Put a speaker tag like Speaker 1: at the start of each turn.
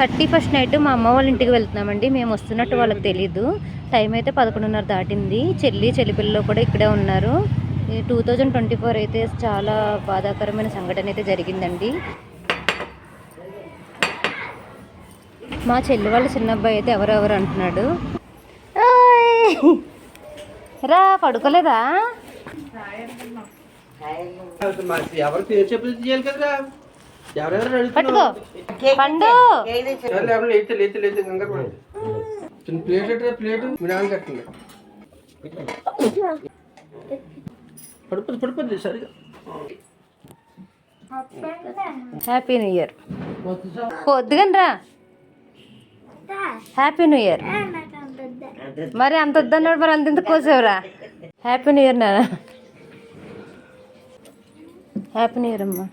Speaker 1: 31st night మా అమ్మ వాళ్ళ ఇంటికి వెళ్తున్నామండి. మేము వస్తున్నట్టు వాళ్ళకి తెలీదు. టైం అయితే 11:30 దాటింది. చెల్లిపిల్లలు కూడా ఇక్కడే ఉన్నారు. 2024 అయితే చాలా బాధాకరమైన సంఘటన అయితే జరిగిందండి. మా చెల్లి వాళ్ళ చిన్నబ్బాయి అయితే ఎవరెవరు అంటున్నాడు. రా పడుకోలేదా? పట్టుకో పండు.
Speaker 2: పడిపోద్ది సరిగా.
Speaker 1: Happy new year. వద్దుగాని రా. Happy new year. మరి అంత వద్దన్నాడు, మరి అంతెందుకు కోసేవరా? హ్యాపీ న్యూ ఇయర్ నాన్న. హ్యాపీ న్యూ ఇయర్ అమ్మా.